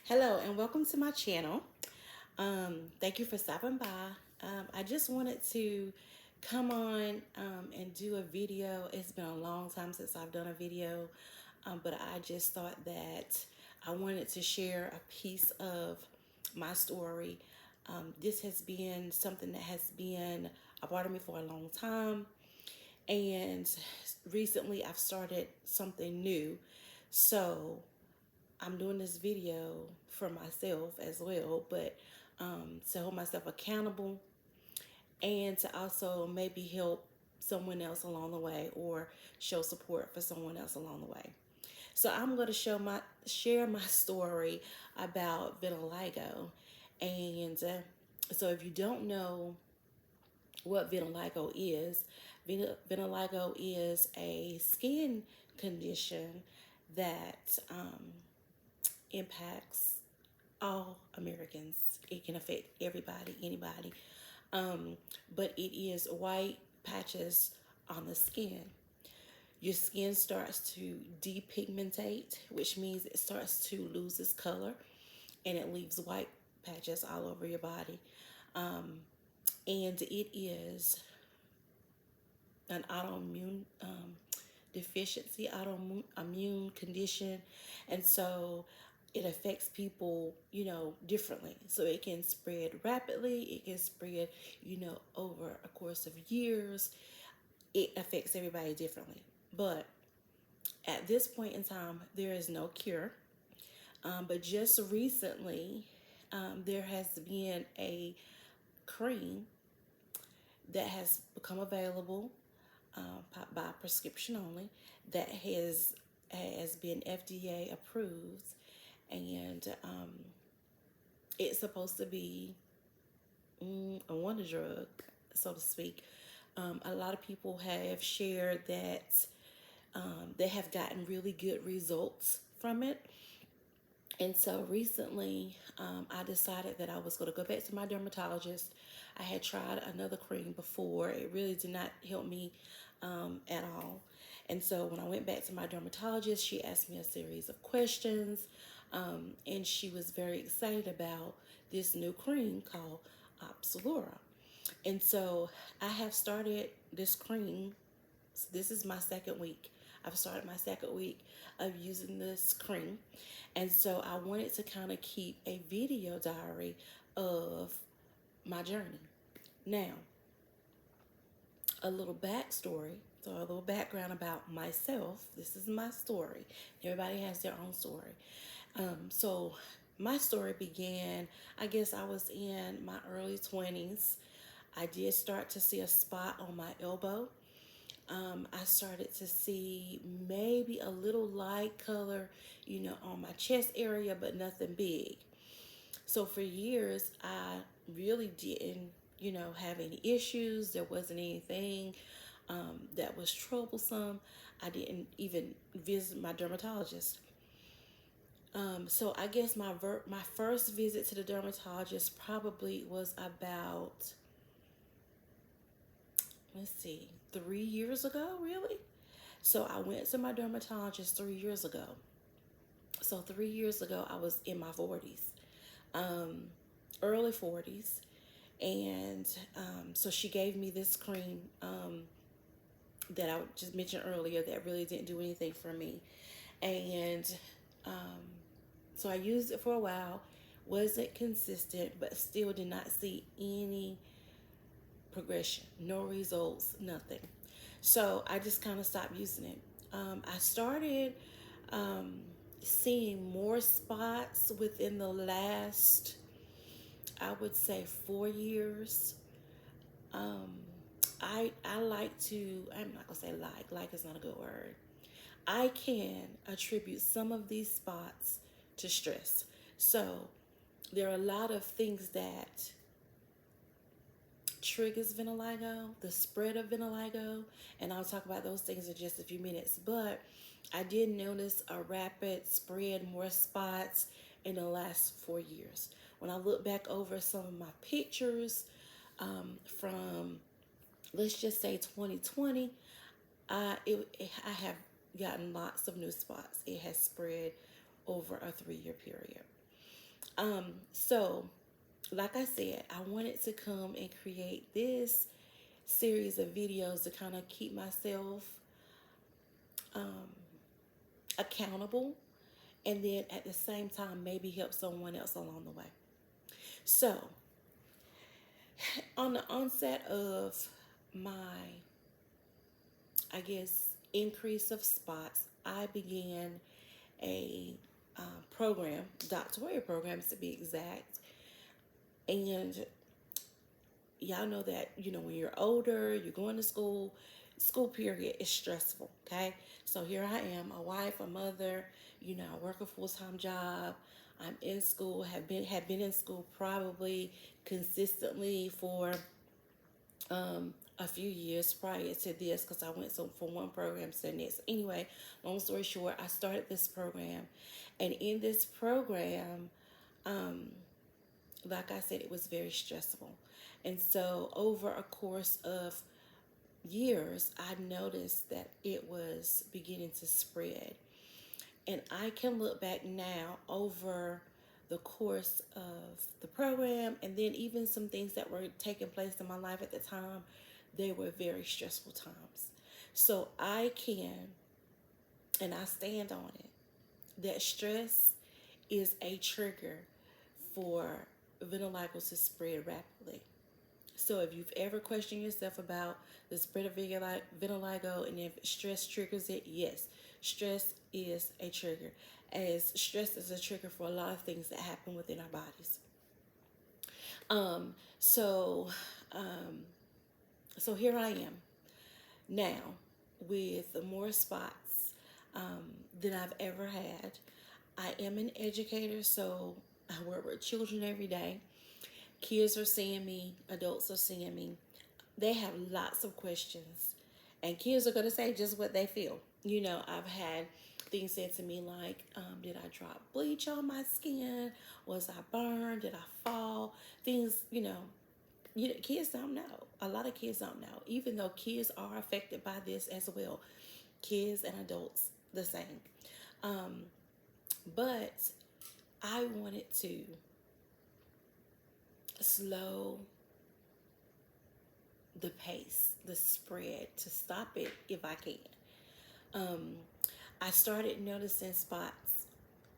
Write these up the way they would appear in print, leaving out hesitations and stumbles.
Hello and welcome to my channel. Thank you for stopping by. I just wanted to come on and do a video. It's been a long time since I've done a video, but I just thought that I wanted to share a piece of my story. This has been something that has been a part of me for a long time, and recently I've started something new. So I'm doing this video for myself as well, but to hold myself accountable and to also maybe help someone else along the way or show support for someone else along the way. So I'm going to share my story about vitiligo, and so if you don't know what vitiligo is a skin condition that impacts all Americans. It can affect everybody, anybody. But it is white patches on the skin. Your skin starts to depigmentate, which means it starts to lose its color and it leaves white patches all over your body. And it is an autoimmune deficiency, autoimmune condition, and so it affects people, differently. So it can spread rapidly. It can spread, over a course of years. It affects everybody differently. But at this point in time, there is no cure. But just recently, there has been a cream that has become available by prescription only that has been FDA approved, and it's supposed to be a wonder drug, so to speak. A lot of people have shared that they have gotten really good results from it. And so recently, I decided that I was going to go back to my dermatologist. I had tried another cream before. It really did not help me at all. And so when I went back to my dermatologist, she asked me a series of questions, and she was very excited about this new cream called Opzelura. And so I have started this cream. So this is my second week. I've started my second week of using this cream. And so I wanted to kind of keep a video diary of my journey. Now, a little backstory, so a little background about myself. This is my story. Everybody has their own story. So my story began, I guess I was in my early 20s. I did start to see a spot on my elbow. I started to see maybe a little light color, on my chest area, but nothing big. So for years, I really didn't, have any issues. There wasn't anything that was troublesome. I didn't even visit my dermatologist. So I guess my first visit to the dermatologist probably was about, let's see, 3 years ago, really. So I went to my dermatologist 3 years ago. So 3 years ago, I was in my 40s, early 40s. And so she gave me this cream that I just mentioned earlier that really didn't do anything for me. And um, so I used it for a while, wasn't consistent, but still did not see any progression, no results, nothing. So I just kind of stopped using it. I started seeing more spots within the last, I would say, 4 years. Um, I like to, I'm not gonna say like is not a good word. I can attribute some of these spots to stress. So there are a lot of things that triggers vitiligo, the spread of vitiligo, and I'll talk about those things in just a few minutes. But I did notice a rapid spread, more spots in the last 4 years. When I look back over some of my pictures from, let's just say 2020, I have gotten lots of new spots. It has spread over a 3-year period. So like I said, I wanted to come and create this series of videos to kind of keep myself accountable, and then at the same time maybe help someone else along the way. So on the onset of my, I guess, increase of spots, I began a program, doctoral programs to be exact. And y'all know that, when you're older, you're going to school, school period is stressful, okay? So here I am, a wife, a mother, I work a full-time job. I'm in school, have been in school probably consistently for a few years prior to this, because I went from one program to the next. Anyway, long story short, I started this program, and in this program, like I said, it was very stressful. And so over a course of years, I noticed that it was beginning to spread. And I can look back now over the course of the program, and then even some things that were taking place in my life at the time, they were very stressful times. So I can, and I stand on it, that stress is a trigger for vitiligo to spread rapidly. So if you've ever questioned yourself about the spread of vitiligo and if stress triggers it, yes, stress is a trigger. As stress is a trigger for a lot of things that happen within our bodies. Um, so, um, so here I am now with more spots than I've ever had. I am an educator, so I work with children every day. Kids are seeing me, adults are seeing me. They have lots of questions, and kids are going to say just what they feel. I've had things said to me like, did I drop bleach on my skin? Was I burned? Did I fall? Things, kids don't know. A lot of kids don't know, even though kids are affected by this as well. Kids and adults, the same. But I wanted to slow the pace, the spread, to stop it if I can. Um, I started noticing spots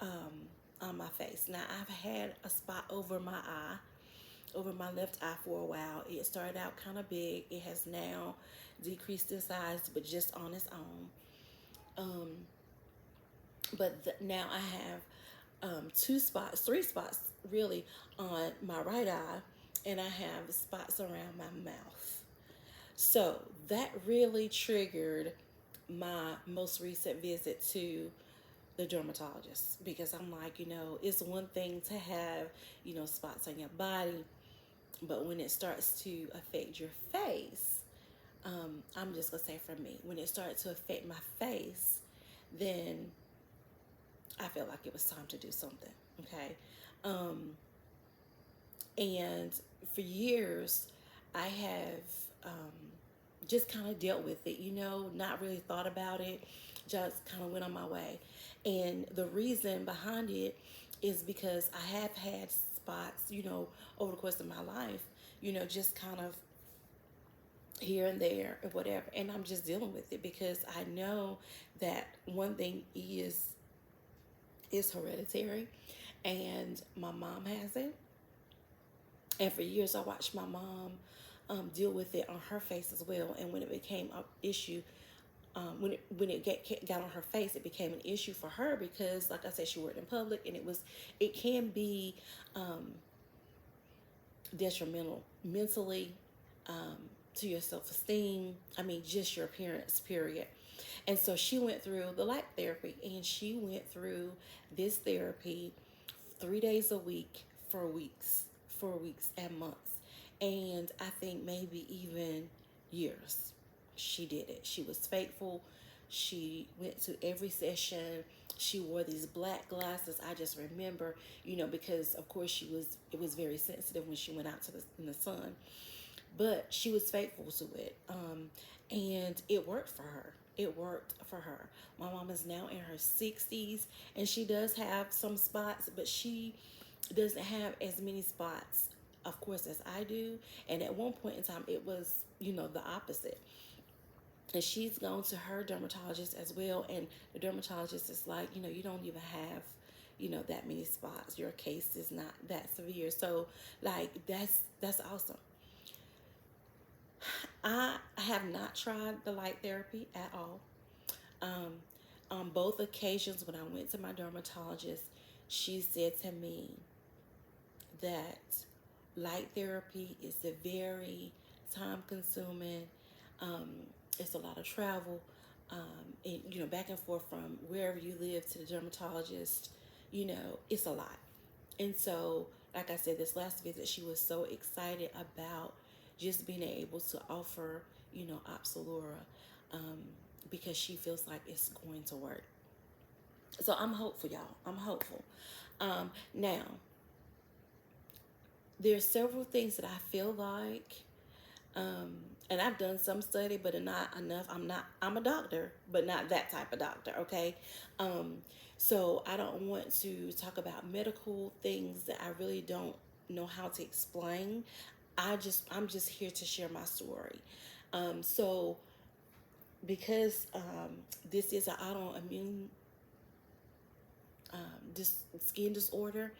on my face. Now, I've had a spot over my eye, over my left eye for a while. It started out kind of big. It has now decreased in size, but just on its own. But now I have two spots, three spots really on my right eye, and I have spots around my mouth. So that really triggered my most recent visit to the dermatologist, because I'm like, it's one thing to have, spots on your body, but when it starts to affect your face, I'm just gonna say for me, when it started to affect my face, then I felt like it was time to do something. Okay. Um, and for years, I have just kind of dealt with it, not really thought about it, just kind of went on my way. And the reason behind it is because I have had spots, over the course of my life, just kind of here and there or whatever. And I'm just dealing with it because I know that one thing is hereditary, and my mom has it. And for years, I watched my mom deal with it on her face as well. And when it became an issue, when it got on her face, it became an issue for her because, like I said, she worked in public, and it can be detrimental mentally, to your self-esteem. I mean, just your appearance, period. And so she went through the light therapy, and she went through this therapy 3 days a week for weeks and months. And I think maybe even years she did it. She was faithful. She went to every session. She wore these black glasses. I just remember, because of course it was very sensitive when she went out in the sun. But she was faithful to it. And it worked for her. It worked for her. My mom is now in her 60s, and she does have some spots, but she doesn't have as many spots, of course, as I do. And at one point in time, it was, the opposite. And she's gone to her dermatologist as well. And the dermatologist is like, you don't even have, that many spots. Your case is not that severe. So, like, that's awesome. I have not tried the light therapy at all. Um, on both occasions when I went to my dermatologist, she said to me that light therapy is a very time consuming. Um, it's a lot of travel, and back and forth from wherever you live to the dermatologist. It's a lot. And so, like I said, this last visit, she was so excited about just being able to offer, Opzelura, um, because she feels like it's going to work. So I'm hopeful, y'all. I'm hopeful. Now, there's several things that I feel like, um, and I've done some study, but not enough. I'm a doctor, but not that type of doctor, okay? Um, so I don't want to talk about medical things that I really don't know how to explain. I'm just here to share my story. So because this is an autoimmune skin disorder,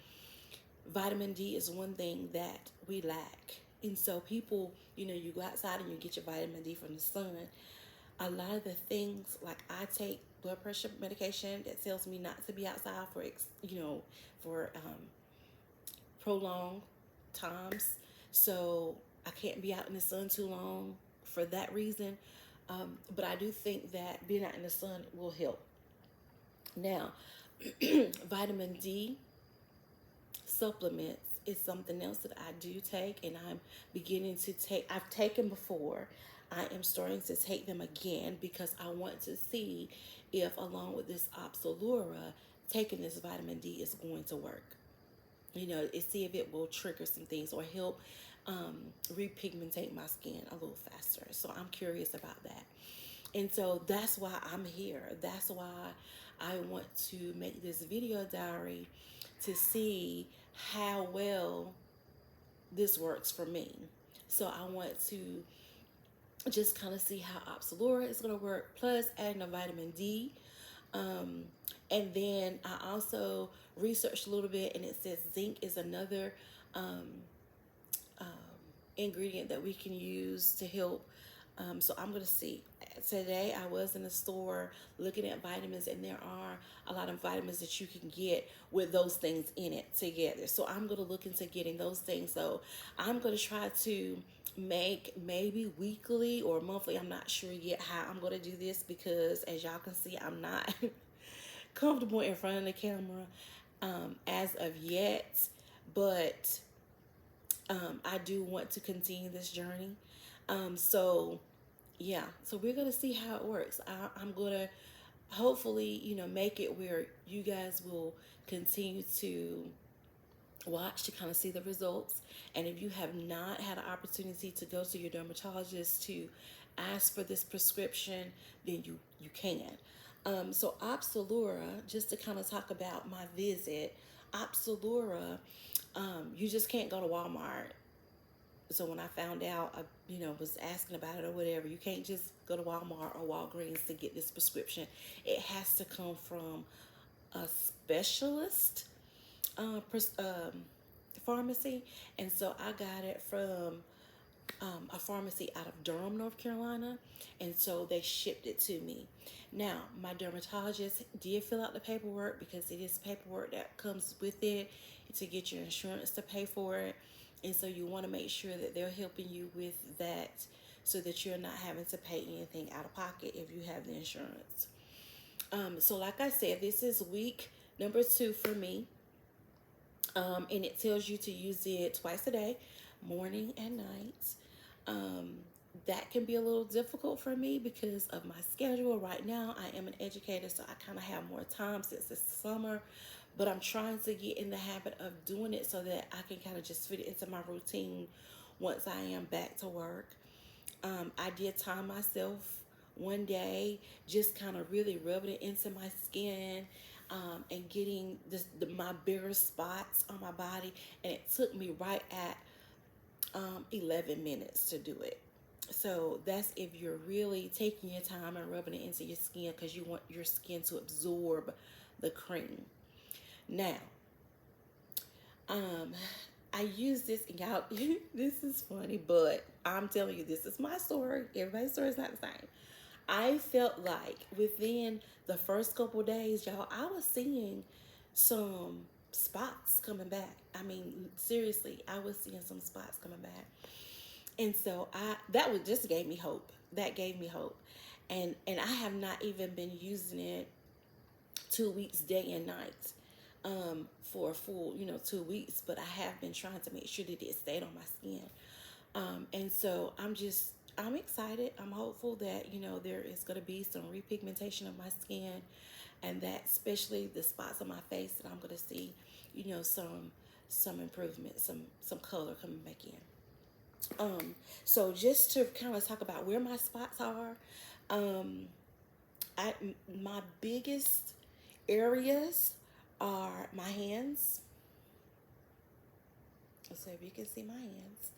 vitamin D is one thing that we lack. And so people, you go outside and you get your vitamin D from the sun. A lot of the things, like I take blood pressure medication that tells me not to be outside for, for prolonged times. So I can't be out in the sun too long for that reason. But I do think that being out in the sun will help. Now, vitamin D supplements is something else that I do take, and I'm beginning to take. I've taken before. I am starting to take them again because I want to see if, along with this Opzelura, taking this vitamin D is going to work. See if it will trigger some things or help repigmentate my skin a little faster. So I'm curious about that. And so that's why I'm here. That's why I want to make this video diary to see how well this works for me. So I want to just kind of see how Opzelura is going to work, plus adding a vitamin D. Um, and then I also researched a little bit, and it says zinc is another um, um, ingredient that we can use to help. So I'm going to see. Today I was in the store looking at vitamins, and there are a lot of vitamins that you can get with those things in it together. So I'm going to look into getting those things. So I'm going to try to make maybe weekly or monthly. I'm not sure yet how I'm going to do this because, as y'all can see, I'm not comfortable in front of the camera as of yet. But I do want to continue this journey. So yeah, so we're gonna see how it works. I'm gonna hopefully, make it where you guys will continue to watch to kind of see the results. And if you have not had an opportunity to go to your dermatologist to ask for this prescription, then you can. So Opzelura, just to kind of talk about my visit, Opzelura, you just can't go to Walmart. So when I found out, I, was asking about it or whatever, you can't just go to Walmart or Walgreens to get this prescription. It has to come from a specialist pharmacy. And so I got it from a pharmacy out of Durham, North Carolina. And so they shipped it to me. Now, my dermatologist did fill out the paperwork because it is paperwork that comes with it to get your insurance to pay for it. And so you want to make sure that they're helping you with that so that you're not having to pay anything out of pocket if you have the insurance. So like I said, this is week number 2 for me. And it tells you to use it twice a day, morning and night. That can be a little difficult for me because of my schedule. Right now, I am an educator, so I kind of have more time since it's summer. But I'm trying to get in the habit of doing it so that I can kind of just fit it into my routine once I am back to work. I did time myself one day, just kind of really rubbing it into my skin. and getting my bigger spots on my body. And it took me right at 11 minutes to do it. So that's if you're really taking your time and rubbing it into your skin because you want your skin to absorb the cream. Now, um, I use this, and y'all, this is funny, but I'm telling you, this is my story. Everybody's story is not the same. I felt like within the first couple of days, y'all, I was seeing some spots coming back. I mean, seriously, I was seeing some spots coming back. And so that was just gave me hope. That gave me hope. And I have not even been using it 2 weeks day and night for a full 2 weeks, but I have been trying to make sure that it stayed on my skin. And so I'm excited. I'm hopeful that there is going to be some repigmentation of my skin, and that especially the spots on my face that I'm going to see some improvement, some color coming back in. So just to kind of talk about where my spots are, um, my biggest areas are my hands. So if you can see my hands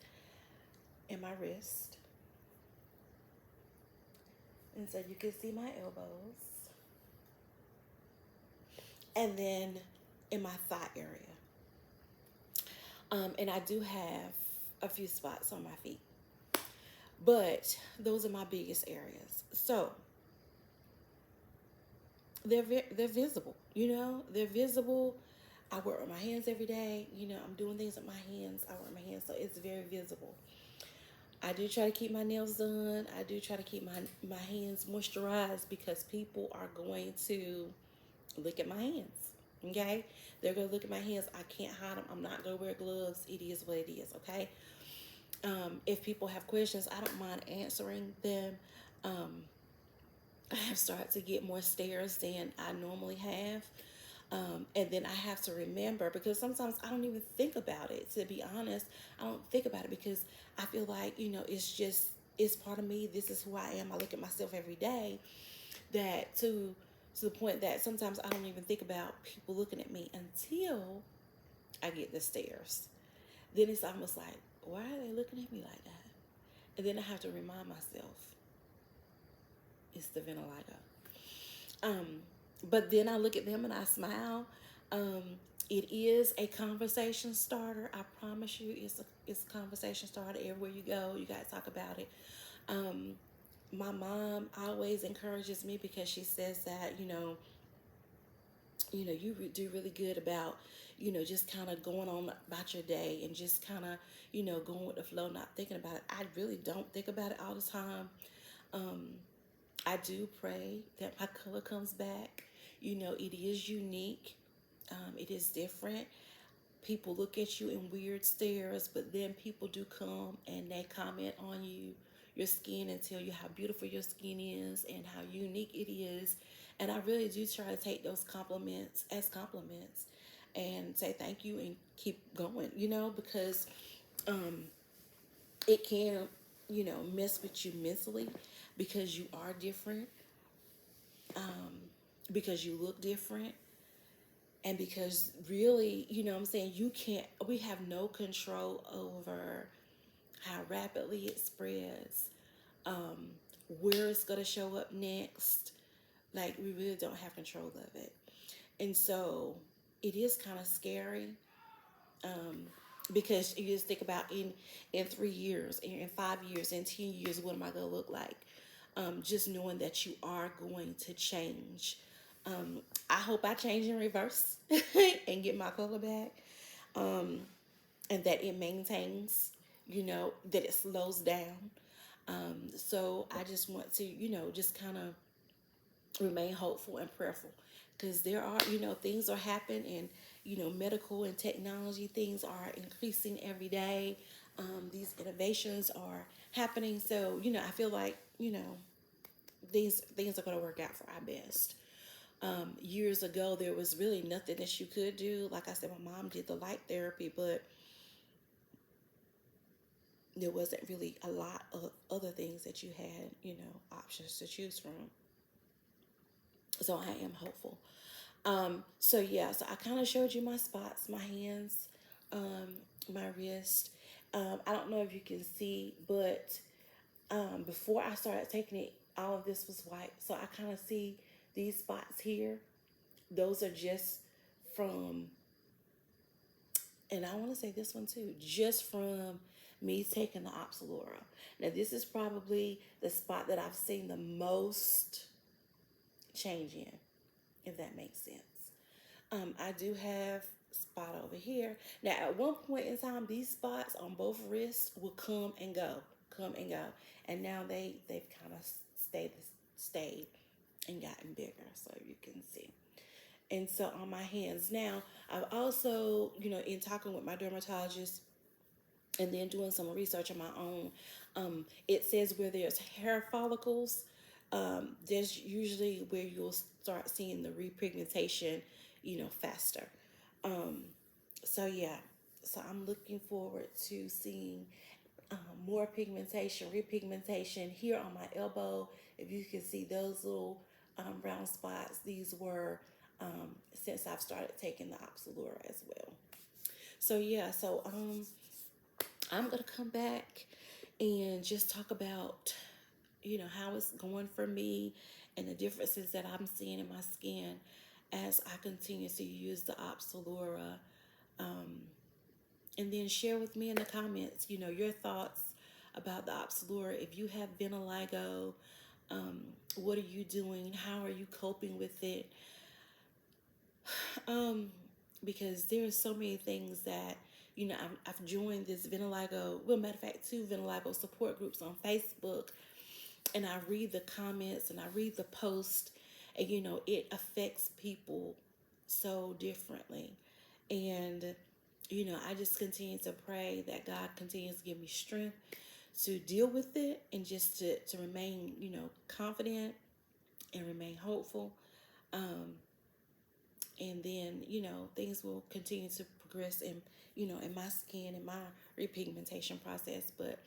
and my wrist, and so you can see my elbows, and then in my thigh area. And I do have a few spots on my feet, but those are my biggest areas. So they're visible. They're visible. I work with my hands every day. I'm doing things with my hands. I work with my hands, so it's very visible. I do try to keep my nails done. I do try to keep my hands moisturized because people are going to look at my hands. Okay? They're going to look at my hands. I can't hide them. I'm not going to wear gloves. It is what it is. Okay? If people have questions, I don't mind answering them. I have started to get more stares than I normally have. And then I have to remember, because sometimes I don't even think about it. To be honest, I don't think about it because I feel like, it's part of me. This is who I am. I look at myself every day, that to the point that sometimes I don't even think about people looking at me until I get the stares. Then it's almost like, why are they looking at me like that? And then I have to remind myself, it's the vitiligo. But then I look at them and I smile. Um, it is a conversation starter. I promise you, it's a conversation starter. Everywhere you go, you guys talk about it. My mom always encourages me because she says that you do really good about just kind of going on about your day and just kind of going with the flow, not thinking about it. I really don't think about it all the time. I do pray that my color comes back. It is unique. It is different. People look at you in weird stares, but then people do come and they comment on your skin, and tell you how beautiful your skin is and how unique it is. And I really do try to take those compliments as compliments and say thank you and keep going, because it can, mess with you mentally because you are different, because you look different, and because really, what I'm saying, we have no control over how rapidly it spreads, where it's going to show up next. Like, we really don't have control of it. And so it is kind of scary, because you just think about in 3 years, in 5 years, in 10 years, what am I going to look like? Just knowing that you are going to change. I hope I change in reverse and get my color back, and that it maintains, that it slows down. So I just want to, just kind of remain hopeful and prayerful, because there are, things are happening, and medical and technology things are increasing every day. These innovations are happening, so I feel like these things are going to work out for our best. Years ago, there was really nothing that you could do. Like I said, my mom did the light therapy, but there wasn't really a lot of other things that you had, options to choose from. So I am hopeful. So yeah, so I kind of showed you my spots, my hands, my wrist. I don't know if you can see, but before I started taking it, all of this was white. So I kind of see these spots here. Those are just from, and I want to say this one too, just from me taking the Opzelura. Now this is probably the spot that I've seen the most change in, if that makes sense. I do have spot over here. Now, at one point in time, these spots on both wrists will come and go, and now they've kind of stayed and gotten bigger, so you can see. And so on my hands now, I've also, in talking with my dermatologist and then doing some research on my own, it says where there's hair follicles, there's usually where you'll start seeing the repigmentation, faster. Um, so yeah, so I'm looking forward to seeing more pigmentation, repigmentation here on my elbow. If you can see those little brown spots, these were since I've started taking the Opzelura as well. So yeah, so I'm gonna come back and just talk about, how it's going for me and the differences that I'm seeing in my skin as I continue to use the Opzelura. Um, and then share with me in the comments, your thoughts about the Opzelura. If you have vitiligo, what are you doing? How are you coping with it? Um, because there are so many things that, I've joined this vitiligo, well, matter of fact, 2 vitiligo support groups on Facebook, and I read the comments and I read the post, and, it affects people so differently. And, I just continue to pray that God continues to give me strength to deal with it and just to remain, confident and remain hopeful. Um, and then things will continue to progress in my skin and my repigmentation process. But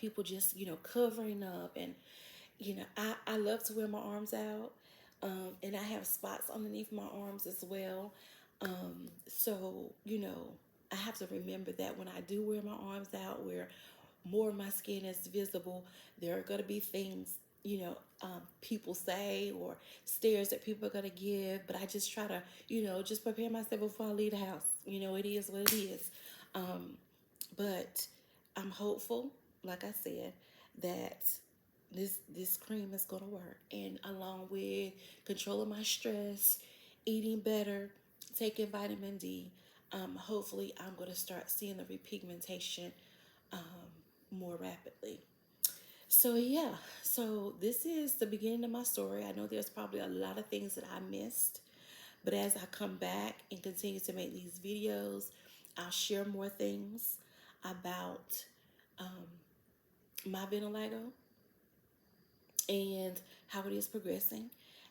people just covering up, and I love to wear my arms out, and I have spots underneath my arms as well. So I have to remember that when I do wear my arms out, where more of my skin is visible, there are going to be things, people say, or stares that people are going to give. But I just try to, just prepare myself before I leave the house. It is what it is. Um, but I'm hopeful, like I said, that this cream is going to work. And along with controlling my stress, eating better, taking vitamin D, hopefully I'm going to start seeing the repigmentation um, more rapidly. So yeah, so this is the beginning of my story. I know there's probably a lot of things that I missed, but as I come back and continue to make these videos, I'll share more things about um, my vitiligo and how it is progressing.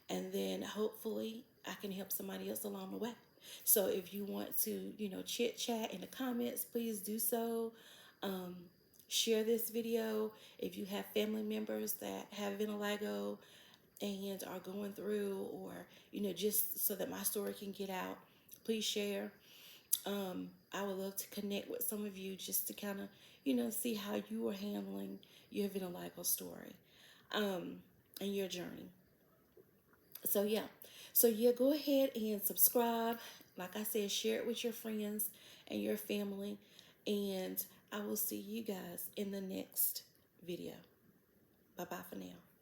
And then hopefully I can help somebody else along the way. So if you want to, chit chat in the comments, please do so. Um, Share this video. If you have family members that have vitiligo and are going through, or, just so that my story can get out, please share. I would love to connect with some of you just to kind of, see how you are handling your vitiligo story, um, and your journey. So yeah, go ahead and subscribe. Like I said, share it with your friends and your family, and I will see you guys in the next video. Bye bye for now.